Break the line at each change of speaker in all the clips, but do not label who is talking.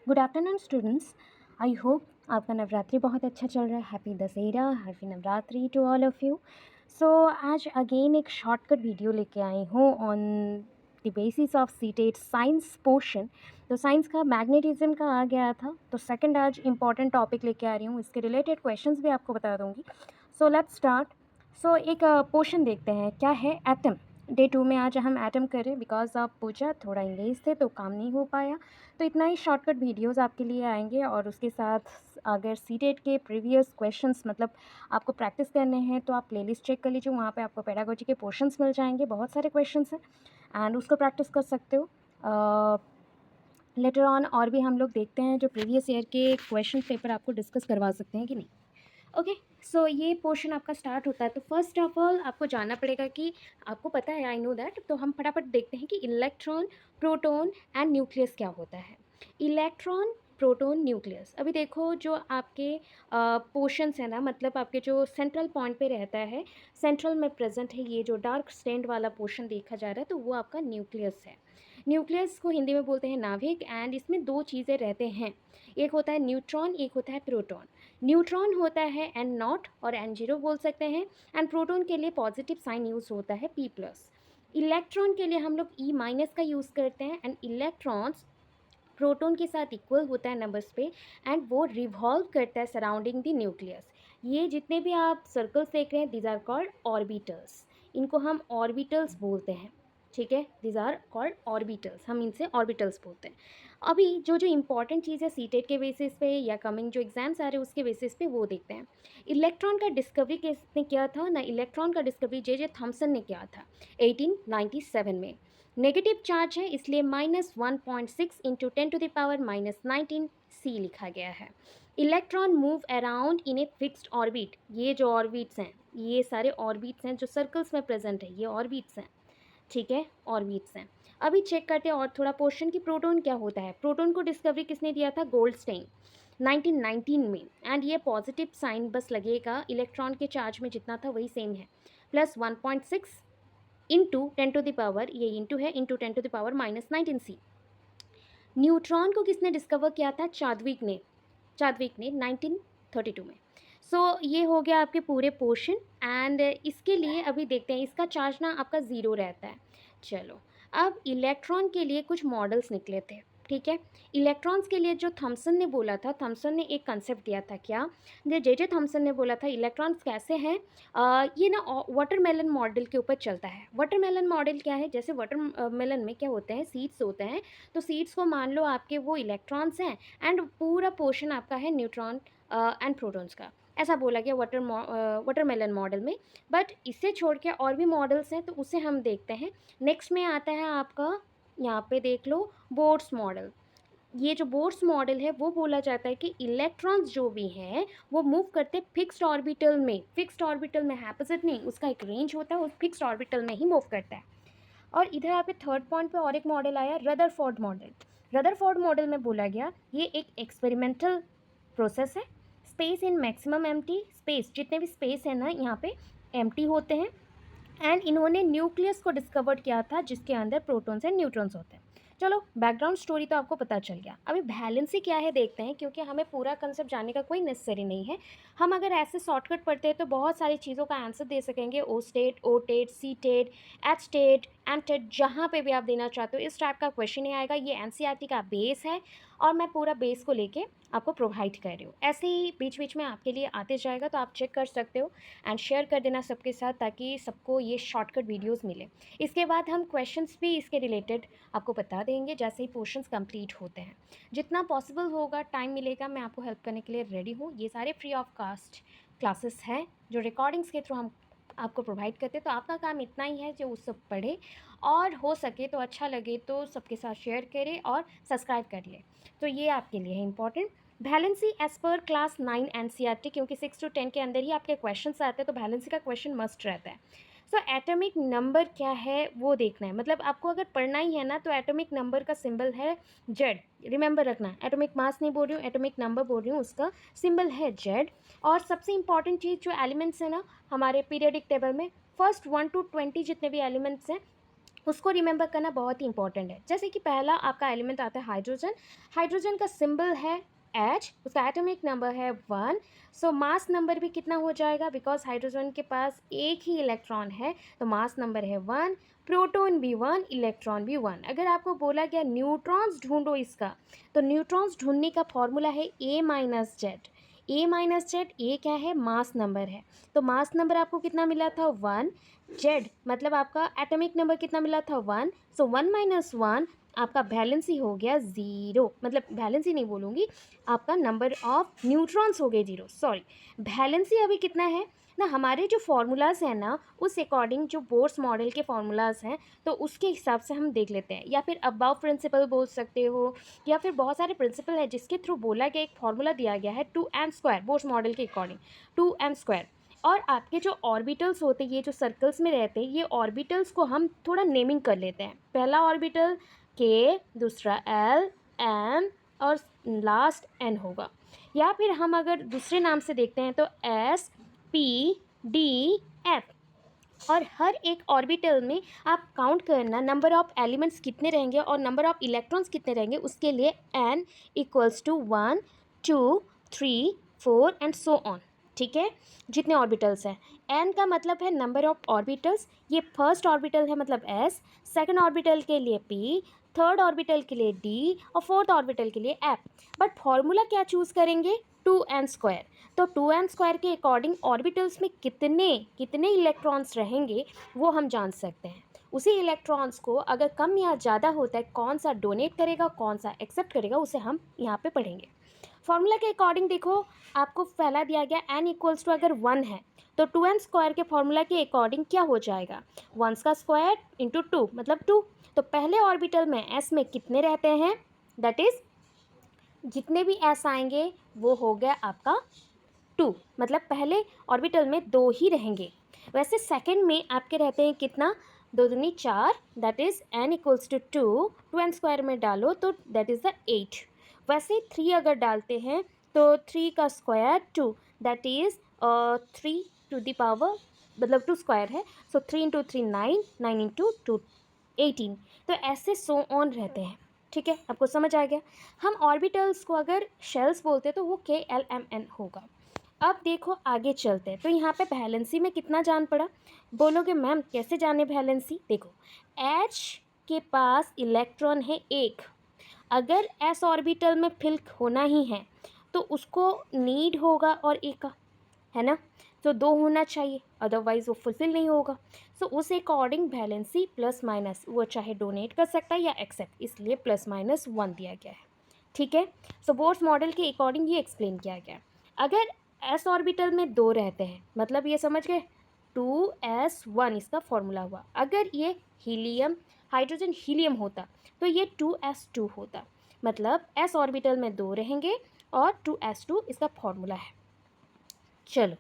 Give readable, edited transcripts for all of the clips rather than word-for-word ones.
Good afternoon students. I hope आपका नवरात्रि बहुत अच्छा चल रहा है। Happy Dussehra, happy Navratri to all of you. So आज अगेन एक शॉर्टकट वीडियो लेके आई हूँ on the basis of CTET science portion. तो साइंस का मैग्नेटिज्म का आ गया था, तो सेकंड आज इंपॉर्टेंट टॉपिक लेके आ रही हूँ। इसके रिलेटेड क्वेश्चंस भी आपको बता दूँगी। So let's start. सो एक पोर्शन देखते हैं, क्या है एटम। डे 2 में आज हम एटम करें, बिकॉज आप पूछा थोड़ा इंग्लिश थे तो काम नहीं हो पाया। तो इतना ही शॉर्टकट वीडियोस आपके लिए आएंगे, और उसके साथ अगर सीटेट के प्रीवियस क्वेश्चंस मतलब आपको प्रैक्टिस करने हैं तो आप प्लेलिस्ट चेक कर लीजिए, वहाँ पे आपको पेडागोजी के पोर्शंस मिल जाएंगे, बहुत सारे क्वेश्चंस हैं एंड उसको प्रैक्टिस कर सकते हो। लेटर ऑन और भी हम लोग देखते हैं जो प्रीवियस ईयर के क्वेश्चन पेपर आपको डिस्कस करवा सकते हैं कि नहीं। ओके, सो ये पोर्शन आपका स्टार्ट होता है। तो फर्स्ट ऑफ ऑल आपको जानना पड़ेगा कि आपको पता है, आई नो दैट, तो हम फटाफट देखते हैं कि इलेक्ट्रॉन, प्रोटॉन एंड न्यूक्लियस क्या होता है। Electron, proton, nucleus. अभी देखो जो आपके पोर्शंस है ना, मतलब आपके जो सेंट्रल पॉइंट पे रहता है, सेंट्रल में प्रेजेंट है, ये जो डार्क स्टेंड वाला पोर्शन देखा जा रहा है, तो वो आपका न्यूक्लियस है। न्यूक्लियस को हिंदी में बोलते हैं नाभिक, एंड इसमें दो चीज़ें रहते हैं, एक होता है न्यूट्रॉन, एक होता है प्रोटॉन। न्यूट्रॉन होता है N0 और N0 बोल सकते हैं, एंड प्रोटॉन के लिए पॉजिटिव साइन यूज़ होता है P+। इलेक्ट्रॉन के लिए हम लोग E- का यूज़ करते हैं, एंड इलेक्ट्रॉन्स प्रोटॉन के साथ इक्वल होता है नंबर्स पे, एंड वो रिवॉल्व करता है सराउंडिंग द न्यूक्लियस। ये जितने भी आप सर्कल्स देख रहे हैं, दीज आर कॉल्ड ऑर्बिटल्स। इनको हम ऑर्बिटल्स बोलते हैं, ठीक है। दीज आर कॉल्ड ऑर्बिटल्स, हम इनसे ऑर्बिटल्स बोलते हैं। अभी जो जो इंपॉर्टेंट चीज़ है सीटेट के बेसिस पे या कमिंग जो एग्जाम्स आ रहे हैं उसके बेसिस पे वो देखते हैं। इलेक्ट्रॉन का डिस्कवरी किसने किया था ना, इलेक्ट्रॉन का डिस्कवरी जे थॉमसन ने किया था 1897 में। नेगेटिव चार्ज है इसलिए -1.6 इंटू 10⁻⁻19 सी लिखा गया है। Electron move around in a fixed orbit. ये जो ऑर्बिट्स हैं, ये सारे ऑर्बिट्स हैं जो सर्कल्स में प्रेजेंट है, ये ऑर्बिट्स हैं, ठीक है, ऑर्बिट्स हैं। अभी चेक करते हैं और थोड़ा पोर्शन की प्रोटॉन क्या होता है। प्रोटॉन को डिस्कवरी किसने दिया था, गोल्डस्टेन 1919 में, एंड ये पॉजिटिव साइन बस लगेगा, इलेक्ट्रॉन के चार्ज में जितना था वही सेम है, +1.6 इंटू 10⁻, ये इंटू है, इंटू 10⁻⁻19 सी। न्यूट्रॉन को किसने डिस्कवर किया था, चार्विक ने 1932 में। सो ये हो गया आपके पूरे पोर्शन, एंड इसके लिए अभी देखते हैं, इसका चार्ज ना आपका ज़ीरो रहता है। चलो, अब इलेक्ट्रॉन के लिए कुछ मॉडल्स निकले थे, ठीक है। इलेक्ट्रॉन्स के लिए जो थॉमसन ने बोला था, थॉमसन ने एक कंसेप्ट दिया था, क्या, जे थॉमसन ने बोला था इलेक्ट्रॉन्स कैसे हैं, ये ना वाटरमेलन मॉडल के ऊपर चलता है। वाटरमेलन मॉडल क्या है, जैसे वाटरमेलन में क्या होते हैं, सीड्स होते हैं, तो सीड्स को मान लो आपके वो इलेक्ट्रॉन्स हैं, एंड पूरा पोर्शन आपका है न्यूट्रॉन एंड प्रोटॉन्स का। ऐसा बोला गया वाटरमेलन मॉडल में। बट इससे छोड़ के और भी मॉडल्स हैं, तो उसे हम देखते हैं। नेक्स्ट में आता है आपका, यहाँ पे देख लो, बोर्ड्स मॉडल। ये जो बोर्ड्स मॉडल है वो बोला जाता है कि इलेक्ट्रॉन्स जो भी हैं वो मूव करते फिक्स्ड ऑर्बिटल में, फिक्स्ड ऑर्बिटल में है, अपोजिट नहीं, उसका एक रेंज होता है, उस फिक्स्ड ऑर्बिटल में ही मूव करता है। और इधर आपके थर्ड पॉइंट पे और एक मॉडल आया, रदरफोर्ड मॉडल। रदरफोर्ड मॉडल में बोला गया ये एक एक्सपेरिमेंटल प्रोसेस है। Space in maximum empty, space जितने भी स्पेस है ना यहाँ पे एम्प्टी होते हैं, एंड इन्होंने न्यूक्लियस को डिस्कवर किया था जिसके अंदर प्रोटॉन्स एंड न्यूट्रॉन्स होते हैं। चलो, बैकग्राउंड स्टोरी तो आपको पता चल गया। अभी वैलेंसी क्या है देखते हैं, क्योंकि हमें पूरा कंसेप्ट जानने का कोई नेसेसरी नहीं है। हम अगर ऐसे शॉर्टकट पढ़ते हैं तो बहुत सारी चीज़ों का आंसर दे सकेंगे, O state, OTET, CTET, HTET, MTET, जहाँ पे भी आप देना चाहते हो इस टाइप का क्वेश्चन ही आएगा। ये एनसीईआरटी का बेस है, और मैं पूरा बेस को लेके आपको प्रोवाइड कर रही हूँ। ऐसे ही बीच बीच में आपके लिए आते जाएगा, तो आप चेक कर सकते हो एंड शेयर कर देना सबके साथ, ताकि सबको ये शॉर्टकट वीडियोस मिले। इसके बाद हम क्वेश्चंस भी इसके रिलेटेड आपको बता देंगे जैसे ही पोर्शंस कंप्लीट होते हैं। जितना पॉसिबल होगा, टाइम मिलेगा, मैं आपको हेल्प करने के लिए रेडी हूँ। ये सारे फ्री ऑफ कास्ट क्लासेस हैं जो रिकॉर्डिंग्स के थ्रू हम आपको प्रोवाइड करते हैं। तो आपका काम इतना ही है जो उस सब पढ़े, और हो सके तो अच्छा लगे तो सबके साथ शेयर करें और सब्सक्राइब कर ले। तो ये आपके लिए है important. Valency as per class 9 NCERT, क्योंकि 6 to 10 के अंदर ही आपके क्वेश्चन आते हैं, तो वैलेंसी का क्वेश्चन मस्ट रहता है। सो एटॉमिक नंबर क्या है वो देखना है, मतलब आपको अगर पढ़ना ही है ना, तो एटॉमिक नंबर का सिंबल है जेड, रिमेंबर रखना। एटॉमिक मास नहीं बोल रही हूँ, एटॉमिक नंबर बोल रही हूँ, उसका सिंबल है जेड। और सबसे इंपॉर्टेंट चीज़, जो एलिमेंट्स है ना हमारे पीरियडिक टेबल में, फर्स्ट 1 to 20 जितने भी एलिमेंट्स हैं उसको रिमेंबर करना बहुत ही इंपॉर्टेंट है। जैसे कि पहला आपका एलिमेंट आता है हाइड्रोजन, हाइड्रोजन का सिंबल है H, उसका एटॉमिक नंबर है 1। सो मास नंबर भी कितना हो जाएगा, बिकॉज हाइड्रोजन के पास एक ही इलेक्ट्रॉन है तो मास नंबर है 1, प्रोटॉन भी 1, इलेक्ट्रॉन भी 1। अगर आपको बोला गया न्यूट्रॉन्स ढूंढो इसका, तो न्यूट्रॉन्स ढूंढने का फॉर्मूला है A minus Z. A minus Z, A क्या है, मास नंबर है। तो मास नंबर आपको कितना मिला था 1, जेड मतलब आपका एटॉमिक नंबर कितना मिला था 1। सो 1 माइनस 1 आपका वैलेंसी हो गया 0, मतलब वैलेंसी नहीं बोलूँगी, आपका नंबर ऑफ न्यूट्रॉन्स हो गए 0, सॉरी। वैलेंसी अभी कितना है ना, हमारे जो फार्मूलाज हैं ना उस अकॉर्डिंग, जो बोर्स मॉडल के फार्मूलाज हैं तो उसके हिसाब से हम देख लेते हैं, या फिर अबाव प्रिंसिपल बोल सकते हो, या फिर बहुत सारे प्रिंसिपल है जिसके थ्रू बोला गया, एक फार्मूला दिया गया है 2m² बोर्स मॉडल के अकॉर्डिंग 2m²। और आपके जो ऑर्बिटल्स होते हैं, ये जो सर्कल्स में रहते हैं, ये ऑर्बिटल्स को हम थोड़ा नेमिंग कर लेते हैं। पहला ऑर्बिटल के, दूसरा एल, एम और लास्ट एन होगा। या फिर हम अगर दूसरे नाम से देखते हैं तो एस, पी, डी, एफ। और हर एक ऑर्बिटल में आप काउंट करना नंबर ऑफ एलिमेंट्स कितने रहेंगे और नंबर ऑफ इलेक्ट्रॉन्स कितने रहेंगे, उसके लिए n equals to 1, 2, 3, 4 and so on. ठीक है, जितने ऑर्बिटल्स हैं। n का मतलब है नंबर ऑफ ऑर्बिटल्स, ये फर्स्ट ऑर्बिटल है मतलब s, सेकंड ऑर्बिटल के लिए p, थर्ड ऑर्बिटल के लिए d और फोर्थ ऑर्बिटल के लिए f। बट फॉर्मूला क्या चूज़ करेंगे, 2n²। तो 2n² के अकॉर्डिंग ऑर्बिटल्स में कितने कितने इलेक्ट्रॉन्स रहेंगे वो हम जान सकते हैं। उसी इलेक्ट्रॉन्स को अगर कम या ज़्यादा होता है, कौन सा डोनेट करेगा कौन सा एक्सेप्ट करेगा, उसे हम यहाँ पे पढ़ेंगे। फॉर्मूला के अकॉर्डिंग देखो, आपको पहला दिया गया n इक्वल्स टू अगर 1 है तो 2n² के फॉर्मूला के अकॉर्डिंग क्या हो जाएगा, 1 का स्क्वायर इंटू 2 मतलब 2। तो पहले ऑर्बिटल में s में कितने रहते हैं, दैट इज जितने भी s आएंगे वो हो गया आपका 2, मतलब पहले ऑर्बिटल में 2 ही रहेंगे। वैसे सेकंड में आपके रहते हैं कितना, 2 दूनी 4, that is n equals to 2, 2n² में डालो तो दैट इज़ द 8। वैसे 3 अगर डालते हैं तो 3 का square 2, that is 3 to the power, मतलब 2 स्क्वायर है, सो 3 इंटू 3 9, 9 इंटू 2 18। तो ऐसे सो ऑन रहते हैं। ठीक है, आपको समझ आ गया। हम ऑर्बिटल्स को अगर शेल्स बोलते हैं तो वो KLMN होगा। अब देखो आगे चलते हैं, तो यहाँ पे वैलेंसी में कितना जान पड़ा, बोलोगे मैम कैसे जाने वैलेंसी। देखो H के पास इलेक्ट्रॉन है एक, अगर s ऑर्बिटल में फिल होना ही है तो उसको नीड होगा और एक का, है ना, तो 2 होना चाहिए, अदरवाइज वो फुलफिल नहीं होगा। सो उस अकॉर्डिंग वैलेंसी प्लस माइनस, वो चाहे डोनेट कर सकता है या एक्सेप्ट, इसलिए प्लस माइनस 1 दिया गया है। ठीक है, सो बोर्स मॉडल के अकॉर्डिंग ये एक्सप्लेन किया गया है। अगर s ऑर्बिटल में 2 रहते हैं, मतलब ये समझ गए 2s1 इसका फॉर्मूला हुआ। अगर ये हीलियम, हाइड्रोजन हीलियम होता तो ये 2s2 होता, मतलब s ऑर्बिटल में 2 रहेंगे और 2s2 इसका फॉर्मूला है। चलो,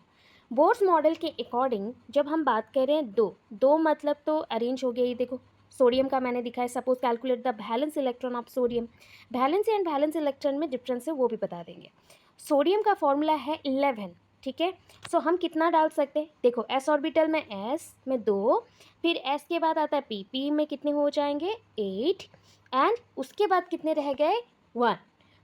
बोर्स मॉडल के अकॉर्डिंग जब हम बात कर रहे हैं दो मतलब तो अरेंज हो गया। ये देखो सोडियम का मैंने दिखाया, suppose calculate the valence electron of sodium. Valence and valence electron में डिफरेंस है, वो भी बता देंगे। सोडियम का फॉर्मूला है 11। ठीक है, सो हम कितना डाल सकते हैं, देखो s ऑर्बिटल में s में 2, फिर s के बाद आता है p में कितने हो जाएंगे 8, एंड उसके बाद कितने रह गए 1।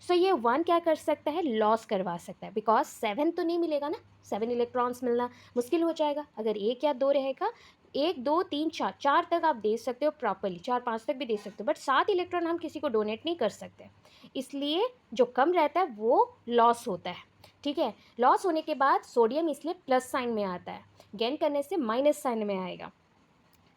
सो ये 1 क्या कर सकता है, लॉस करवा सकता है, बिकॉज 7 तो नहीं मिलेगा ना, 7 इलेक्ट्रॉन्स मिलना मुश्किल हो जाएगा। अगर 1 या 2 रहेगा, 1 2 3 4, 4 तक आप दे सकते हो प्रॉपरली, 4 5 तक भी दे सकते हो, बट 7 इलेक्ट्रॉन हम किसी को डोनेट नहीं कर सकते, इसलिए जो कम रहता है वो लॉस होता है। ठीक है, लॉस होने के बाद सोडियम इसलिए प्लस साइन में आता है, गेन करने से माइनस साइन में आएगा।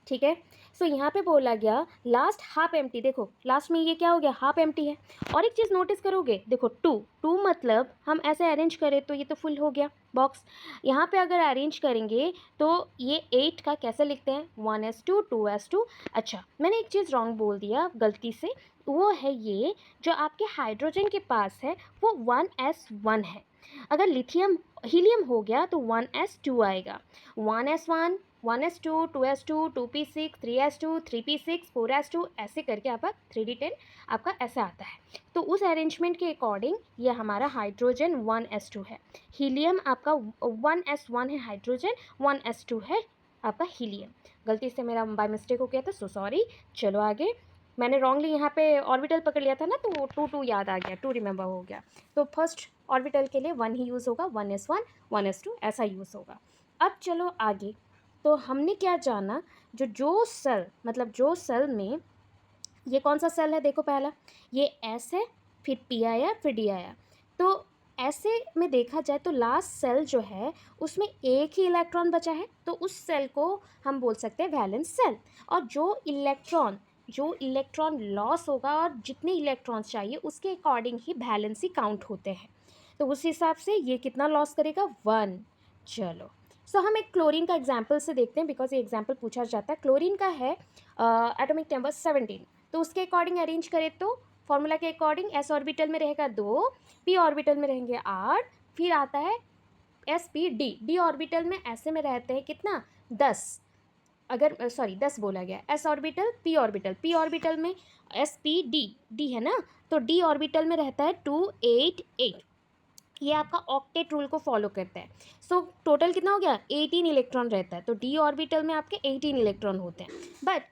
ठीक है, सो यहाँ पे बोला गया लास्ट हाफ एम्प्टी, देखो लास्ट में ये क्या हो गया, हाफ एम्प्टी है। और एक चीज़ नोटिस करोगे, देखो 2 मतलब हम ऐसे अरेंज करें तो ये तो फुल हो गया बॉक्स। यहाँ पे अगर अरेंज करेंगे तो ये 8 का कैसे लिखते हैं, 1s2 2s2। अच्छा, मैंने एक चीज़ रॉन्ग बोल दिया गलती से, वो है ये जो आपके हाइड्रोजन के पास है वो 1s1 है। अगर लिथियम हीलियम हो गया तो 1s2 आएगा, 1s1 1s2 2s2 2p6 3s2 3p6 4s2, ऐसे करके आपका 3d10 आपका ऐसा आता है। तो उस अरेंजमेंट के अकॉर्डिंग ये हमारा हाइड्रोजन 1s2 है, हीलियम आपका 1s1 है, हाइड्रोजन 1s2 है आपका हीलियम। गलती से मेरा बाय मिस्टेक हो गया था, सो सॉरी। चलो आगे, मैंने रॉन्गली यहाँ पे ऑर्बिटल पकड़ लिया था ना, तो वो 2 याद आ गया, 2 रिमेंबर हो गया। तो फर्स्ट ऑर्बिटल के लिए 1 ही यूज़ होगा, 1s1 1s2 ऐसा यूज़ होगा। अब चलो आगे, तो हमने क्या जाना, जो सेल मतलब जो सेल में, ये कौन सा सेल है देखो, पहला ये एस है, फिर पी आया, फिर डी आया। तो ऐसे में देखा जाए तो लास्ट सेल जो है उसमें एक ही इलेक्ट्रॉन बचा है, तो उस सेल को हम बोल सकते हैं वैलेंस सेल। और जो इलेक्ट्रॉन लॉस होगा और जितने इलेक्ट्रॉन्स चाहिए उसके अकॉर्डिंग ही वैलेंसी काउंट होते हैं। तो उस हिसाब से ये कितना लॉस करेगा, 1। चलो, सो हम एक क्लोरीन का एग्जाम्पल से देखते हैं, बिकॉज ये एग्जाम्पल पूछा जाता है। क्लोरीन का है एटॉमिक नंबर 17। तो उसके अकॉर्डिंग अरेंज करें तो फॉर्मूला के अकॉर्डिंग एस ऑर्बिटल में रहेगा 2, पी ऑर्बिटल में रहेंगे 8, फिर आता है S P D. D orbital में ऐसे में रहते हैं कितना, 10। अगर सॉरी 10 बोला गया, एस ऑर्बिटल, पी ऑर्बिटल में एस पी डी, डी है ना, तो डी ऑर्बिटल में रहता है 2 8 8। ये आपका ऑक्टेट रूल को फॉलो करता है। सो टोटल कितना हो गया, 18 इलेक्ट्रॉन रहता है, तो डी ऑर्बिटल में आपके 18 इलेक्ट्रॉन होते हैं। बट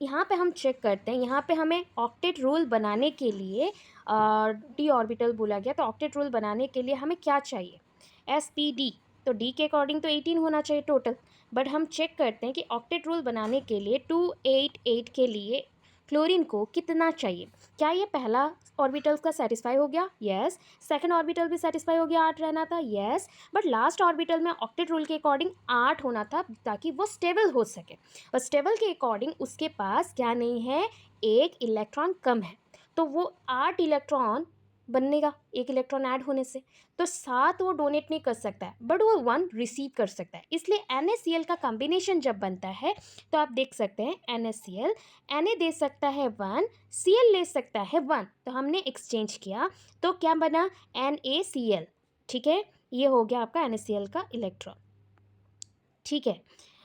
यहाँ पे हम चेक करते हैं, यहाँ पे हमें ऑक्टेट रूल बनाने के लिए डी ऑर्बिटल बोला गया, तो ऑक्टेट रूल बनाने के लिए हमें क्या चाहिए, एस पी डी। तो डी के अकॉर्डिंग तो 18 होना चाहिए टोटल। बट हम चेक करते हैं कि ऑक्टेट रूल बनाने के लिए 2 8 8 के लिए क्लोरीन को कितना चाहिए। क्या ये पहला ऑर्बिटल का सेटिस्फाई हो गया, यस। सेकंड ऑर्बिटल भी सेटिस्फाई हो गया, 8 रहना था, यस। बट लास्ट ऑर्बिटल में ऑक्टेट रूल के अकॉर्डिंग 8 होना था, ताकि वो स्टेबल हो सके। और स्टेबल के अकॉर्डिंग उसके पास क्या नहीं है, एक इलेक्ट्रॉन कम है, तो वो 8 इलेक्ट्रॉन बनने का, एक इलेक्ट्रॉन ऐड होने से। तो 7 वो डोनेट नहीं कर सकता है, बट वो 1 रिसीव कर सकता है। इसलिए NaCl का कॉम्बिनेशन जब बनता है तो आप देख सकते हैं NaCl, Na दे सकता है 1, Cl ले सकता है 1, तो हमने एक्सचेंज किया, तो क्या बना, NaCl। ठीक है, ये हो गया आपका NaCl का इलेक्ट्रॉन। ठीक है,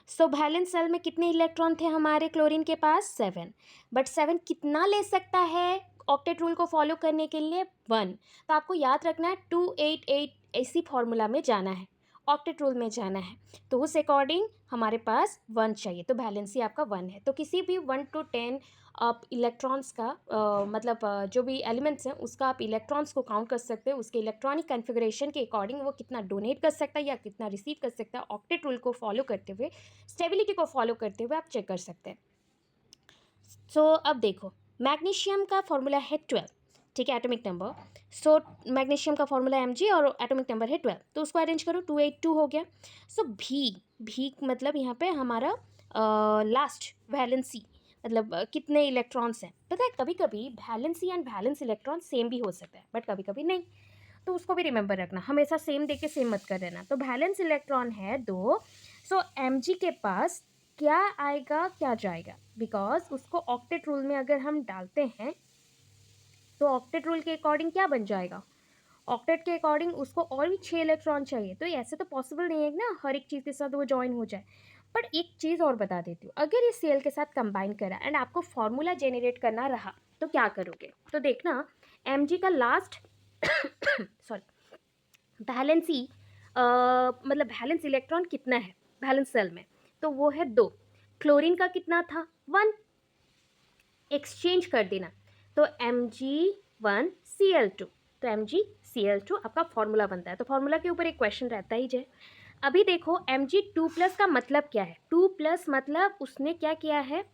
सो वैलेंस सेल में कितने इलेक्ट्रॉन थे हमारे क्लोरीन के पास, 7। बट 7 कितना ले सकता है ऑक्टेट रूल को फॉलो करने के लिए, 1। तो आपको याद रखना है 2 8 8 इसी फॉर्मूला में जाना है, ऑक्टेट रूल में जाना है, तो उस अकॉर्डिंग हमारे पास 1 चाहिए, तो वैलेंसी आपका 1 है। तो किसी भी 1 to 10 आप इलेक्ट्रॉन्स का मतलब जो भी एलिमेंट्स हैं उसका आप इलेक्ट्रॉन्स को काउंट कर सकते हैं, उसके इलेक्ट्रॉनिक कन्फिग्रेशन के अकॉर्डिंग वो कितना डोनेट कर सकता है या कितना रिसीव कर सकता है, ऑक्टेट रूल को फॉलो करते हुए, स्टेबिलिटी को फॉलो करते हुए आप चेक कर सकते हैं। सो अब देखो, मैग्नीशियम का फॉर्मूला है 12, ठीक है, एटॉमिक नंबर। सो मैग्नीशियम का फॉर्मूला Mg और एटॉमिक नंबर है 12, तो उसको अरेंज करो, 282 हो गया। सो भी मतलब यहाँ पे हमारा लास्ट वैलेंसी, मतलब कितने इलेक्ट्रॉन्स हैं। पता है कभी कभी valency and valence electron same भी हो सकता है, बट कभी कभी नहीं, तो उसको भी रिमेंबर रखना, हमेशा सेम देके सेम मत कर देना। तो वैलेंस इलेक्ट्रॉन है 2। सो Mg के पास क्या आएगा क्या जाएगा, बिकॉज उसको ऑक्टेट रूल में अगर हम डालते हैं तो ऑक्टेट रूल के अकॉर्डिंग क्या बन जाएगा, ऑक्टेट के अकॉर्डिंग उसको और भी 6 इलेक्ट्रॉन चाहिए। तो ऐसे तो पॉसिबल नहीं है ना हर एक चीज़ के साथ वो ज्वाइन हो जाए। बट एक चीज़ और बता देती हूँ, अगर ये सेल के साथ कंबाइन करा एंड आपको फॉर्मूला जेनरेट करना रहा तो क्या करोगे, तो देखना Mg का लास्ट सॉरी वैलेंसी मतलब वैलेंस इलेक्ट्रॉन कितना है वैलेंस सेल में, तो वो है 2। क्लोरीन का कितना था, 1, एक्सचेंज कर देना, तो Mg1Cl2, तो MgCl2 आपका फॉर्मूला बनता है। तो फॉर्मूला के ऊपर एक क्वेश्चन रहता ही है। अभी देखो Mg2+ का मतलब क्या है, 2+ मतलब उसने क्या किया है,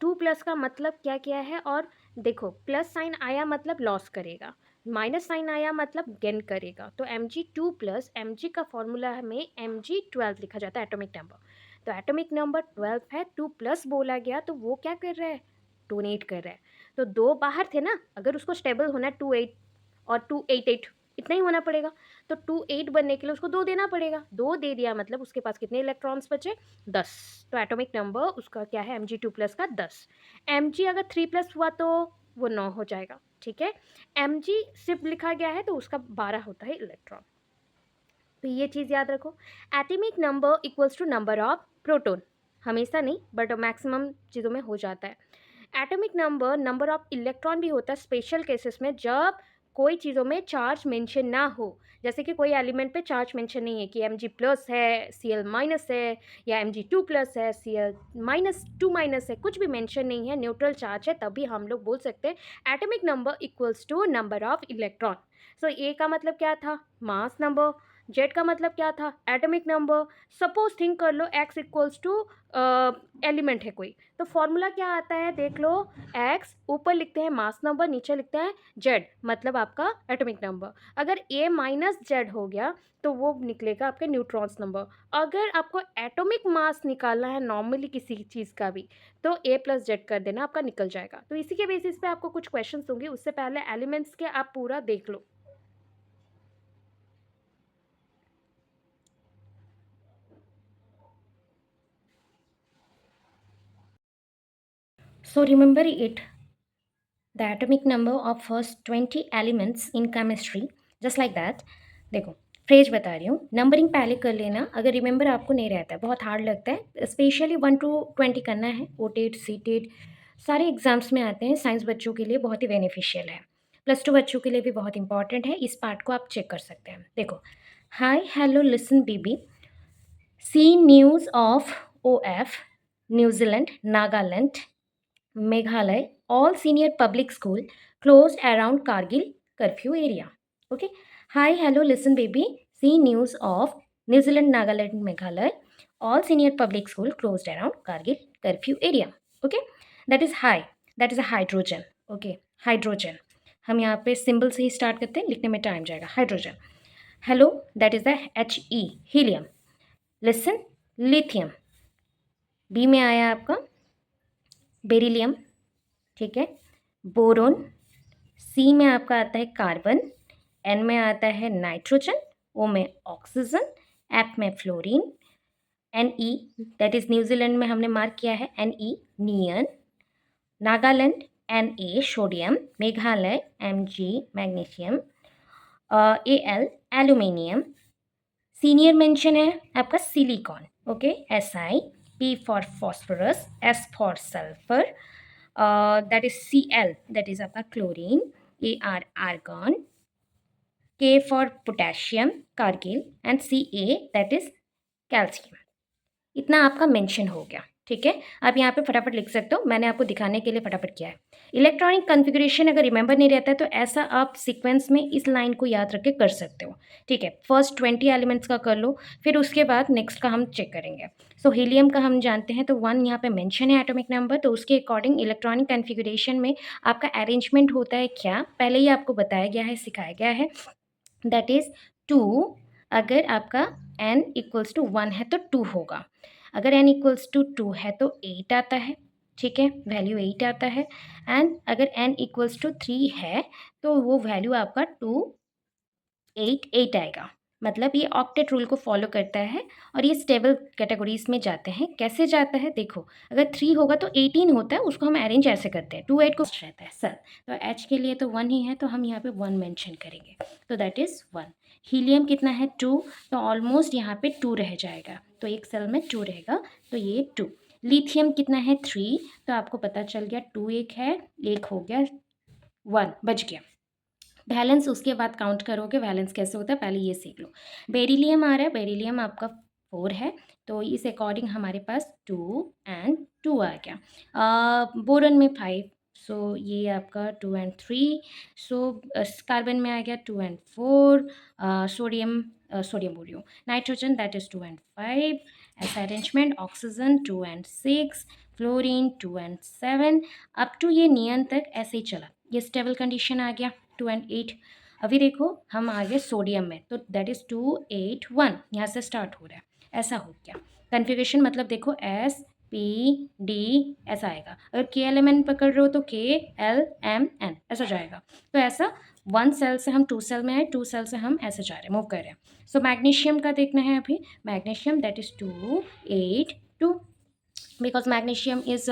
2+ का मतलब क्या किया है, और देखो प्लस साइन आया मतलब लॉस करेगा, माइनस साइन आया मतलब गेन करेगा। तो Mg2+, Mg का फॉर्मूला में Mg12 लिखा जाता है एटॉमिक नंबर, तो एटॉमिक नंबर 12 है, 2+ बोला गया तो वो क्या कर रहा है, डोनेट कर रहा है। तो 2 बाहर थे ना, अगर उसको स्टेबल होना है 2 8 और 2 8 8 इतना ही होना पड़ेगा, तो 2 8 बनने के लिए उसको 2 देना पड़ेगा, 2 दे दिया मतलब उसके पास कितने इलेक्ट्रॉन्स बचे, 10। तो एटॉमिक नंबर उसका क्या है, Mg2+ का 10। Mg अगर 3+ हुआ तो वो 9 हो जाएगा, ठीक है। Mg सिर्फ लिखा गया है तो उसका 12 होता है इलेक्ट्रॉन, तो ये चीज़ याद रखो। Atomic number equals to number of proton, हमेशा नहीं बट मैक्सिमम चीज़ों में हो जाता है। Atomic number number of electron भी होता है स्पेशल केसेस में, जब कोई चीज़ों में चार्ज मेंशन ना हो, जैसे कि कोई एलिमेंट पे चार्ज मेंशन नहीं है कि Mg+ है, Cl- है या Mg2+ है, Cl-2- है, कुछ भी मेंशन नहीं है, न्यूट्रल चार्ज है, तभी हम लोग बोल सकते हैं atomic number equals to number of electron. So A का मतलब क्या था? Mass number. जेड का मतलब क्या था? Atomic number. सपोज थिंक कर लो x इक्वल्स टू एलिमेंट है कोई, तो फॉर्मूला क्या आता है देख लो। x ऊपर लिखते हैं मास नंबर, नीचे लिखते हैं जेड, मतलब आपका एटॉमिक नंबर। अगर a माइनस जेड हो गया तो वो निकलेगा आपके न्यूट्रॉन्स नंबर। अगर आपको एटॉमिक मास निकालना है नॉर्मली किसी चीज़ का भी, तो a+z कर देना, आपका निकल जाएगा। तो इसी के बेसिस पे आपको कुछ क्वेश्चन दूंगी, उससे पहले एलिमेंट्स के आप पूरा देख लो। So remember it, the atomic number of first 20 elements in chemistry, just like that. देखो फ्रेज बता रही हूँ, नंबरिंग पहले कर लेना अगर रिमेंबर आपको नहीं रहता है, बहुत हार्ड लगता है, स्पेशली 1 to 20 करना है। ओटेट सीटेट सारे एग्जाम्स में आते हैं, साइंस बच्चों के लिए बहुत ही बेनिफिशियल है, +2 बच्चों के लिए भी बहुत इंपॉर्टेंट है। इस पार्ट को आप चेक कर सकते हैं। देखो, hi hello listen baby, see news of OF, New Zealand, Nagaland, Meghalaya, all senior public school closed around Kargil curfew area. Okay. Hi, hello, listen, baby. See news of New Zealand, Nagaland, Meghalaya. All senior public school closed around Kargil curfew area. Okay. That is high. That is a hydrogen. Okay. Hydrogen. हम यहाँ पे symbol से ही start करते हैं, लिखने में time जाएगा। Hydrogen. Hello, that is the He, helium. Listen, lithium. B में आया आपका बेरिलियम, ठीक है, बोरोन। सी में आपका आता है कार्बन, एन में आता है नाइट्रोजन, ओ में ऑक्सीजन, एफ में fluorine, Ne, that is New Zealand में हमने मार्क किया है Ne, नियन। Nagaland Na, sodium. Meghalaya Mg, magnesium. Al, aluminium. Senior mention है आपका silicon, okay, Si, P for phosphorus, S for sulphur, that is Cl, that is आपका chlorine, Ar, argon, K for potassium, Kargil, and Ca, that is calcium. इतना आपका mention हो गया, ठीक है। आप यहाँ पे फटाफट लिख सकते हो, मैंने आपको दिखाने के लिए फटाफट किया है। इलेक्ट्रॉनिक कॉन्फ़िगरेशन अगर रिमेंबर नहीं रहता है तो ऐसा आप सीक्वेंस में इस लाइन को याद रख के कर सकते हो, ठीक है। फर्स्ट 20 एलिमेंट्स का कर लो, फिर उसके बाद नेक्स्ट का हम चेक करेंगे। सो हीलियम का हम जानते हैं, तो 1 यहाँ पे मेंशन है एटॉमिक नंबर, तो उसके अकॉर्डिंग इलेक्ट्रॉनिक कॉन्फ़िगरेशन में आपका अरेंजमेंट होता है क्या, पहले ही आपको बताया गया है, सिखाया गया है, दैट इज़ 2। अगर आपका n इक्वल्स टू 1 है तो 2 होगा, अगर n इक्वल्स टू 2 है तो 8 आता है, ठीक है, वैल्यू 8 आता है। एंड अगर n इक्वल्स टू 3 है तो वो वैल्यू आपका 288 आएगा। मतलब ये ऑक्टेट रूल को फॉलो करता है और ये स्टेबल कैटेगरीज में जाते हैं। कैसे जाता है देखो, अगर 3 होगा तो 18 होता है, उसको हम अरेंज ऐसे करते हैं, 28 को रहता है सर, तो H के लिए तो 1 ही है, तो हम यहाँ पे 1 मेंशन करेंगे, तो दैट इज़ 1। हीलियम कितना है 2, तो ऑलमोस्ट यहाँ पे 2 रह जाएगा, तो एक सेल में 2 रहेगा, तो ये 2। लिथियम कितना है 3, तो आपको पता चल गया 2 एक है, एक हो गया, 1 बच गया। बैलेंस उसके बाद काउंट करोगे, बैलेंस कैसे होता है पहले ये सीख लो। बेरिलियम आ रहा है, बेरिलियम आपका 4 है, तो इस अकॉर्डिंग हमारे पास 2 एंड 2 आ गया। बोरन में 5, सो ये आपका 2 एंड 3। सो कार्बन में आ गया 2 एंड 4। सोडियम, सोडियम बोल रही हूँ, नाइट्रोजन दैट इज़ 2 एंड 5। ऐसा arrangement, oxygen 2 and 6, fluorine 2 and 7, up to ये नियन तक ऐसे ही चला, ये स्टेबल कंडीशन आ गया 2 एंड 8। अभी देखो हम आ गए सोडियम में, तो दैट इज़ 2 8 1, यहाँ से स्टार्ट हो रहा है, ऐसा हो गया कन्फिगरेशन। मतलब देखो S P D ऐसा आएगा, अगर K पकड़ रहे हो तो KLMN ऐसा जाएगा, तो ऐसा 1 सेल से हम 2 सेल में आए, 2 सेल से हम ऐसे जा रहे हैं, मूव कर रहे हैं। सो मैग्नीशियम का देखना है अभी, magnesium that is 2 8 2, because magnesium is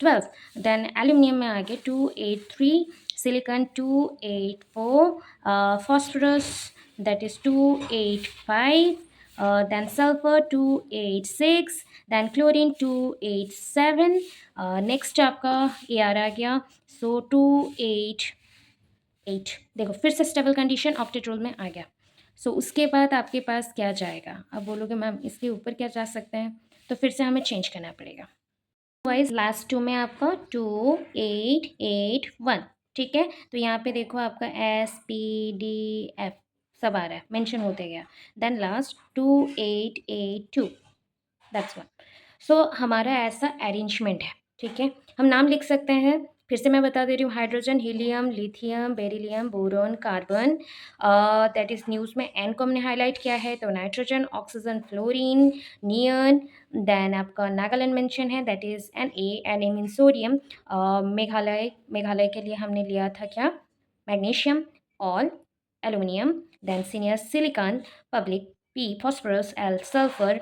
12। then aluminium में आ गए 283, silicon 284, phosphorus that is 285, then sulfur 286, then chlorine 287, next आपका AR आ गया, so 28 8। देखो फिर से स्टेबल कंडीशन ऑक्टेट रूल में आ गया। सो उसके बाद आपके पास क्या जाएगा? अब बोलोगे मैम इसके ऊपर क्या जा सकते हैं, तो फिर से हमें चेंज करना पड़ेगा। वाइज लास्ट 2 में आपका 2 8 8 1, ठीक है। तो यहाँ पे देखो आपका SPDF सब आ रहा है, मेंशन होते गया। Then last 2 8 8 2, that's one. So हमारा ऐसा अरेंजमेंट है, ठीक है। हम नाम लिख सकते हैं, फिर से मैं बता दे रही हूँ, hydrogen, helium, lithium, beryllium, boron, carbon, that is news में एन को हमने हाईलाइट किया है, तो nitrogen, oxygen, fluorine, neon. Then आपका नागालैंड मेंशन है, that is N A mean sodium. Meghalaya के लिए हमने लिया था क्या? Magnesium, all, aluminium, then senior silicon, public P phosphorus, L sulfur,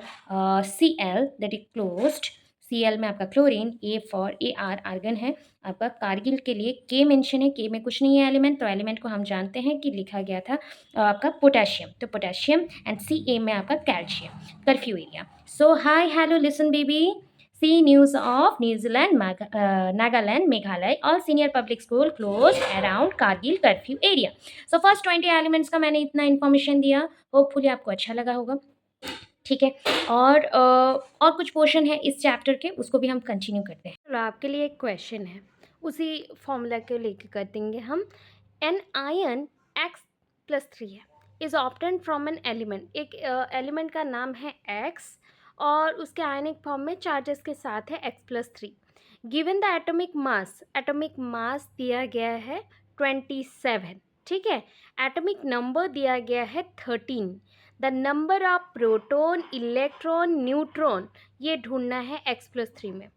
Cl that is closed, Cl में आपका क्लोरीन, A for AR आर्गन है। आपका कारगिल के लिए K मेंशन है, K में कुछ नहीं है एलिमेंट, तो एलिमेंट को हम जानते हैं कि लिखा गया था आपका पोटेशियम, तो पोटेशियम। एंड Ca में आपका calcium. Curfew area, so hi hello listen baby, see news of New Zealand, Nagaland, Meghalaya, all senior public school close around Kargil curfew area. So first 20 elements का मैंने इतना इन्फॉर्मेशन दिया, होपफुली आपको अच्छा लगा होगा, ठीक है। और कुछ पोर्शन है इस चैप्टर के, उसको भी हम कंटिन्यू करते हैं। चलो आपके लिए एक क्वेश्चन है, उसी फॉर्मूला के लेके कर देंगे हम। एन आयन X+3 है, is obtain from an element, एक एलिमेंट का नाम है X और उसके आयनिक फॉर्म में चार्जेस के साथ है X+3। Given the atomic mass दिया गया है 27, ठीक है। एटॉमिक नंबर दिया गया है 13। The number of proton, electron, neutron ये ढूंढना है X+3 में,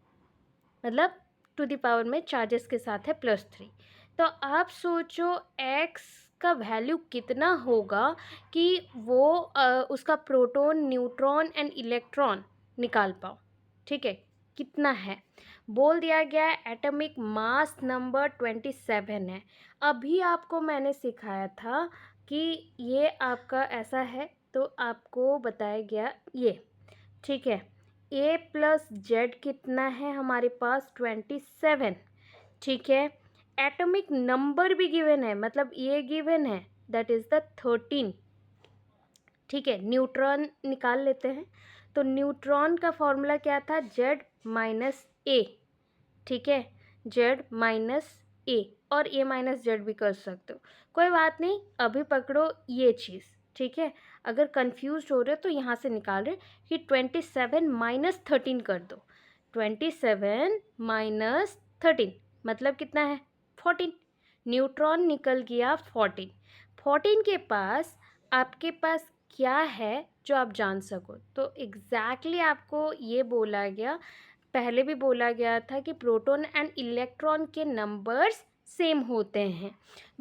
मतलब टू द पावर में चार्जेस के साथ है +3। तो आप सोचो X का वैल्यू कितना होगा कि वो उसका प्रोटॉन, न्यूट्रॉन एंड इलेक्ट्रॉन निकाल पाओ, ठीक है। कितना है बोल दिया गया है, एटॉमिक मास नंबर 27 है। अभी आपको मैंने सिखाया था कि ये आपका ऐसा है, तो आपको बताया गया ये, ठीक है। A+Z कितना है हमारे पास? 27, ठीक है। एटॉमिक नंबर भी गिवन है, मतलब ये गिवन है, दैट इज द 13, ठीक है। न्यूट्रॉन निकाल लेते हैं, तो न्यूट्रॉन का फॉर्मूला क्या था? Z-A, ठीक है, Z-A, और A-Z भी कर सकते हो, कोई बात नहीं। अभी पकड़ो ये चीज़, ठीक है। अगर कंफ्यूज हो रहे हो तो यहाँ से निकाल रहे कि 27 - 13 कर दो। 27 - 13 मतलब कितना है? 14। न्यूट्रॉन निकल गया 14। 14 के पास आपके पास क्या है जो आप जान सको? तो एग्जैक्टली आपको ये बोला गया, पहले भी बोला गया था कि प्रोटॉन एंड इलेक्ट्रॉन के नंबर्स सेम होते हैं।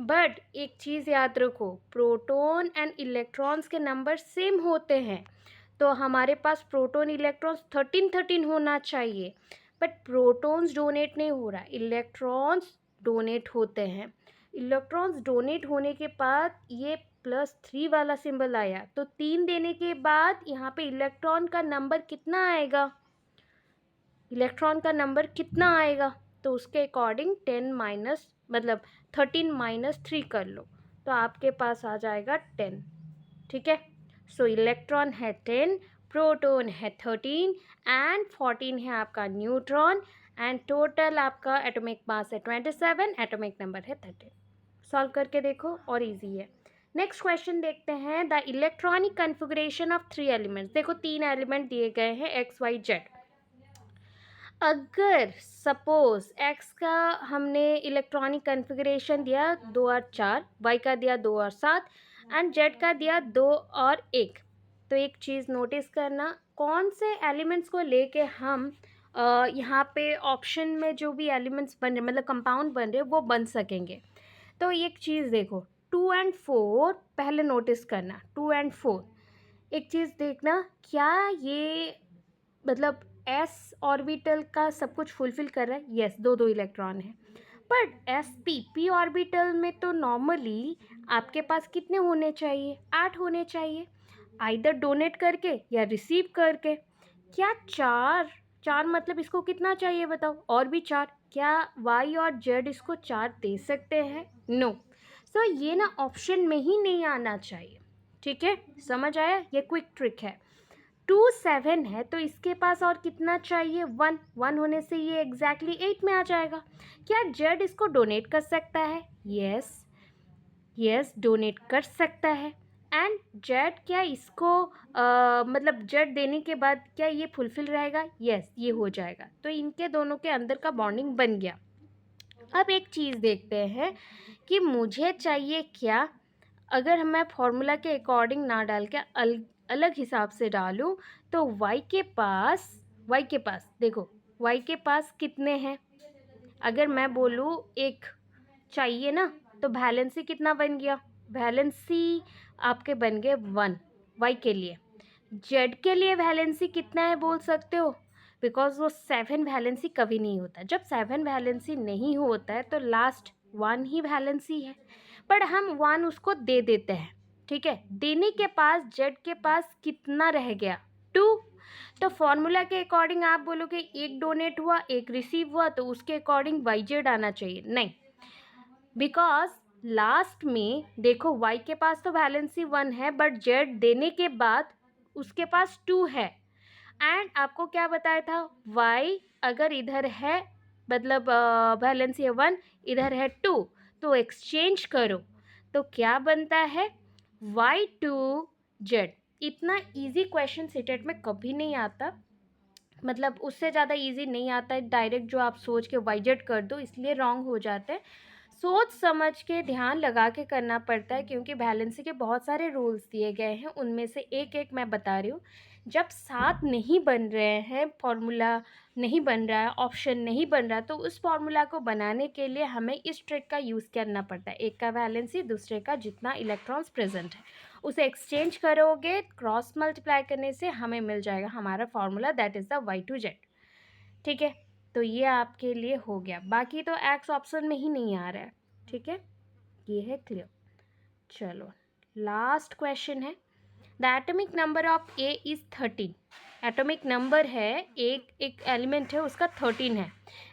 बट एक चीज़ याद रखो, प्रोटॉन एंड इलेक्ट्रॉन्स के नंबर सेम होते हैं, तो हमारे पास प्रोटॉन इलेक्ट्रॉन्स 13 होना चाहिए। बट प्रोटॉन्स डोनेट नहीं हो रहा, इलेक्ट्रॉन्स डोनेट होते हैं। इलेक्ट्रॉन्स डोनेट होने के बाद ये +3 वाला सिंबल आया, तो 3 देने के बाद यहाँ पे इलेक्ट्रॉन का नंबर कितना आएगा? इलेक्ट्रॉन का नंबर कितना आएगा? तो उसके अकॉर्डिंग 13 - 3 कर लो, तो आपके पास आ जाएगा 10, ठीक है। सो इलेक्ट्रॉन है 10, प्रोटॉन है 13 एंड 14 है आपका न्यूट्रॉन, एंड टोटल आपका एटॉमिक मास है 27, एटॉमिक नंबर है 13। सॉल्व करके देखो और इजी है। नेक्स्ट क्वेश्चन देखते हैं, the electronic configuration of 3 elements. देखो 3 एलिमेंट दिए गए हैं XYZ। अगर सपोज X का हमने इलेक्ट्रॉनिक कन्फिगरेशन दिया 2 और 4, Y का दिया 2 और 7 एंड Z का दिया 2 और 1, तो एक चीज़ नोटिस करना, कौन से एलिमेंट्स को लेके हम यहाँ पे ऑप्शन में जो भी एलिमेंट्स बन रहे, मतलब कंपाउंड बन रहे, वो बन सकेंगे। तो एक चीज़ देखो, 2 एंड 4 पहले नोटिस करना, 2 एंड 4। एक चीज़ देखना, क्या ये मतलब एस ऑर्बिटल का सब कुछ फुलफिल कर रहा है? यस, 2 इलेक्ट्रॉन है। बट पी ऑर्बिटल में तो नॉर्मली आपके पास कितने होने चाहिए? 8 होने चाहिए, आइदर डोनेट करके या रिसीव करके। क्या 4 मतलब इसको कितना चाहिए बताओ? और भी 4। क्या वाई और जेड इसको 4 दे सकते हैं? नो। सो ये ना ऑप्शन में ही नहीं आना चाहिए, ठीक है, समझ आया? ये क्विक ट्रिक है। 2 7 है तो इसके पास और कितना चाहिए? 1 1 होने से ये एग्जैक्टली 8 में आ जाएगा। क्या जेड इसको डोनेट कर सकता है? यस डोनेट कर सकता है। एंड जेड क्या इसको मतलब जेड देने के बाद क्या ये फुलफिल रहेगा? यस ये हो जाएगा। तो इनके दोनों के अंदर का बॉन्डिंग बन गया। अब एक चीज़ देखते हैं कि मुझे चाहिए क्या। अगर मैं फॉर्मूला के अकॉर्डिंग ना डाल के अलग हिसाब से डालूं तो y के पास देखो, y के पास कितने हैं? अगर मैं बोलूँ एक चाहिए ना, तो वैलेंसी कितना बन गया? वैलेंसी आपके बन गए 1 y के लिए। जेड के लिए वैलेंसी कितना है बोल सकते हो? बिकॉज वो 7 वैलेंसी कभी नहीं होता। जब 7 वैलेंसी नहीं होता है तो लास्ट 1 ही वैलेंसी है, पर हम 1 उसको दे देते हैं, ठीक है। देने के पास जेड के पास कितना रह गया? 2। तो फॉर्मूला के अकॉर्डिंग आप बोलोगे एक डोनेट हुआ एक रिसीव हुआ, तो उसके अकॉर्डिंग वाई जेड आना चाहिए। नहीं, बिकॉज लास्ट में देखो y के पास तो वैलेंसी 1 है, बट जेड देने के बाद उसके पास 2 है। एंड आपको क्या बताया था? y अगर इधर है मतलब वैलेंसी है 1, इधर है 2, तो एक्सचेंज करो तो क्या बनता है? y2z। इतना इजी क्वेश्चन सीटेट में कभी नहीं आता, मतलब उससे ज़्यादा इजी नहीं आता है। डायरेक्ट जो आप सोच के वाइजेट कर दो, इसलिए रॉन्ग हो जाता है। सोच समझ के ध्यान लगा के करना पड़ता है, क्योंकि बैलेंसी के बहुत सारे रूल्स दिए गए हैं, उनमें से एक एक मैं बता रही हूँ। जब 7 नहीं बन रहे हैं, फॉर्मूला नहीं बन रहा है, ऑप्शन नहीं बन रहा, तो उस फॉर्मूला को बनाने के लिए हमें इस ट्रिक का यूज़ करना पड़ता है। एक का वैलेंसी, दूसरे का जितना इलेक्ट्रॉन्स प्रेजेंट है उसे एक्सचेंज करोगे, क्रॉस मल्टीप्लाई करने से हमें मिल जाएगा हमारा formula, that is the y2z, ठीक है। तो ये आपके लिए हो गया। बाकी तो एक्स ऑप्शन में ही नहीं आ रहा है, ठीक है, ये है क्लियर। चलो लास्ट क्वेश्चन है। The atomic number of A is 13। Atomic number है, एक एलिमेंट है उसका 13 है।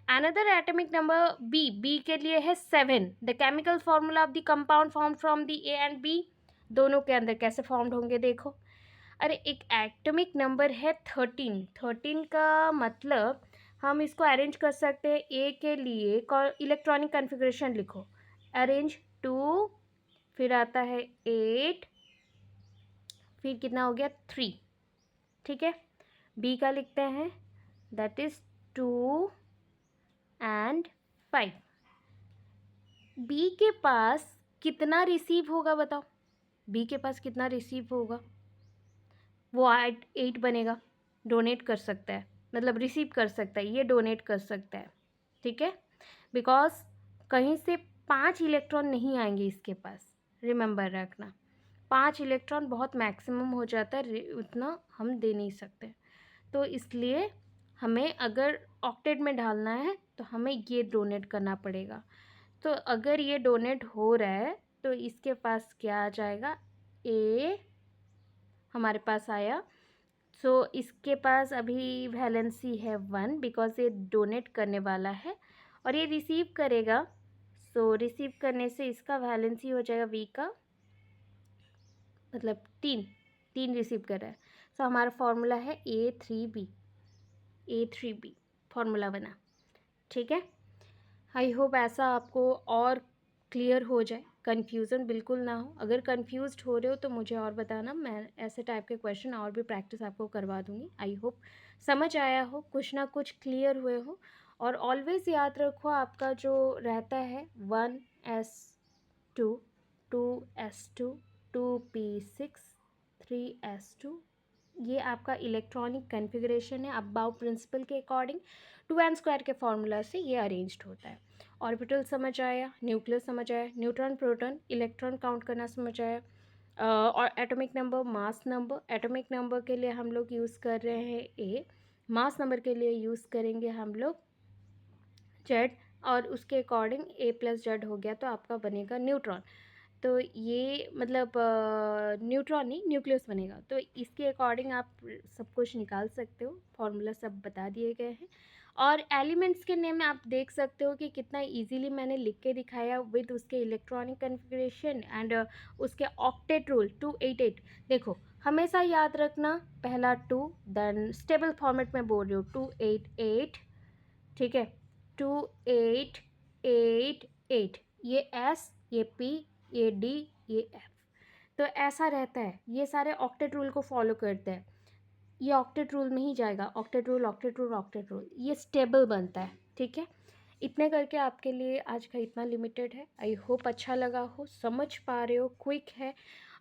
अनदर एटॉमिक नंबर बी के लिए है 7। The chemical formula of the compound form from the A and B, दोनों के अंदर कैसे फॉर्म्ड होंगे देखो। अरे एक एटॉमिक नंबर है 13 का मतलब हम इसको अरेंज कर सकते हैं। ए के लिए इलेक्ट्रॉनिक कन्फिग्रेशन लिखो, अरेंज 2, फिर आता है 8, फिर कितना हो गया 3, ठीक है। बी का लिखते हैं, दैट इज़ 2 एंड 5। बी के पास कितना रिसीव होगा बताओ? बी के पास कितना रिसीव होगा? वो 8 बनेगा। डोनेट कर सकता है, मतलब रिसीव कर सकता है, ये डोनेट कर सकता है, ठीक है। बिकॉज कहीं से 5 इलेक्ट्रॉन नहीं आएंगे इसके पास, रिमेंबर रखना। 5 इलेक्ट्रॉन बहुत मैक्सिमम हो जाता है, उतना हम दे नहीं सकते। तो इसलिए हमें अगर ऑक्टेट में डालना है तो हमें ये डोनेट करना पड़ेगा। तो अगर ये डोनेट हो रहा है तो इसके पास क्या आ जाएगा? ए हमारे पास आया। सो इसके पास अभी वैलेंसी है 1, बिकॉज ये डोनेट करने वाला है और ये रिसीव करेगा। सो रिसीव करने से इसका वैलेंसी हो जाएगा वी का, मतलब 3 रिसीव कर रहा है। सो हमारा फॉर्मूला है A3B फॉर्मूला बना, ठीक है। आई होप ऐसा आपको और क्लियर हो जाए, कन्फ्यूज़न बिल्कुल ना हो। अगर कन्फ्यूज्ड हो रहे हो तो मुझे और बताना, मैं ऐसे टाइप के क्वेश्चन और भी प्रैक्टिस आपको करवा दूँगी। आई होप समझ आया हो, कुछ ना कुछ क्लियर हुए हो। और ऑलवेज़ याद रखो, आपका जो रहता है 1s2 2s2 2p6 3s2, ये आपका इलेक्ट्रॉनिक कन्फिग्रेशन है। अबाउ प्रिंसिपल के अकॉर्डिंग 2n² के फॉर्मूला से ये अरेंज्ड होता है। ऑर्बिटल समझ आया, न्यूक्लियस समझ आया, न्यूट्रॉन प्रोटॉन इलेक्ट्रॉन काउंट करना समझ आया। और atomic number, mass number, atomic number के लिए हम लोग यूज़ कर रहे हैं ए, मास नंबर के लिए यूज़ करेंगे हम लोग जेड, और उसके अकॉर्डिंग A+Z हो गया तो आपका बनेगा न्यूट्रॉन। तो ये मतलब न्यूट्रॉन नहीं, न्यूक्लियस बनेगा। तो इसके अकॉर्डिंग आप सब कुछ निकाल सकते हो, फॉर्मूला सब बता दिए गए हैं। और एलिमेंट्स के नेम आप देख सकते हो कि कितना इजीली मैंने लिख के दिखाया विद उसके इलेक्ट्रॉनिक कन्फिग्रेशन एंड उसके ऑक्टेट रूल 288। देखो हमेशा याद रखना, पहला 2, देन स्टेबल फॉर्मेट में बोल रही हूँ 288, ठीक है, 2888, ये एस, ये पी, ये डी, ये एफ। तो ऐसा रहता है, ये सारे ऑक्टेट रूल को फॉलो करते हैं, ये ऑक्टेट रूल में ही जाएगा, octet rule octet rule octet rule, ये स्टेबल बनता है, ठीक है। इतने करके आपके लिए आज का इतना लिमिटेड है। आई होप अच्छा लगा हो, समझ पा रहे हो, क्विक है।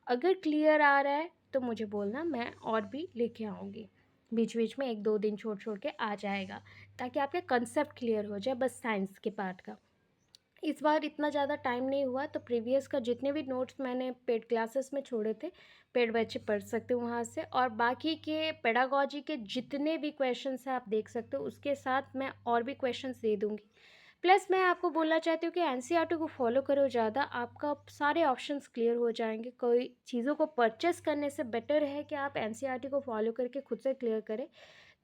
अगर क्लियर आ रहा है तो मुझे बोलना, मैं और भी लेके आऊँगी, बीच बीच में 1-2 दिन छोड़ छोड़ के आ जाएगा, ताकि आपके कंसेप्ट क्लियर हो जाए बस साइंस के पार्ट का। इस बार इतना ज़्यादा टाइम नहीं हुआ, तो प्रीवियस का जितने भी नोट्स मैंने पेड क्लासेस में छोड़े थे, पेड बच्चे पढ़ सकते हो वहाँ से, और बाकी के पेडागॉजी के जितने भी क्वेश्चंस हैं आप देख सकते हो, उसके साथ मैं और भी क्वेश्चंस दे दूँगी। प्लस मैं आपको बोलना चाहती हूँ कि एनसीईआरटी को फॉलो करो ज़्यादा, आपका सारे ऑप्शंस क्लियर हो जाएंगे। कोई चीज़ों को परचेस करने से बेटर है कि आप एनसीईआरटी को फॉलो करके खुद से क्लियर करें,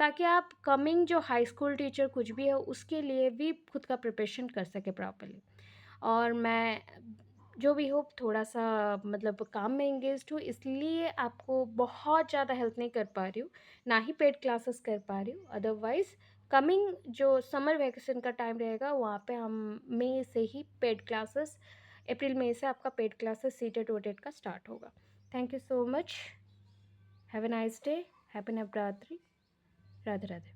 ताकि आप कमिंग जो हाई स्कूल टीचर कुछ भी है उसके लिए भी खुद का प्रिपरेशन कर सके प्रॉपरली। और मैं जो भी हो थोड़ा सा मतलब काम में इंगेज्ड हूँ, इसलिए आपको बहुत ज़्यादा हेल्प नहीं कर पा रही हूँ, ना ही पेड क्लासेस कर पा रही हूँ। अदरवाइज़ कमिंग जो समर वैकेशन का टाइम रहेगा वहाँ पे हम मई से ही पेड क्लासेस, अप्रैल मई से आपका पेड क्लासेस सीटेट वोटेट का स्टार्ट होगा। Thank you so much, have a nice day, happy Navratri, Radhe Radhe.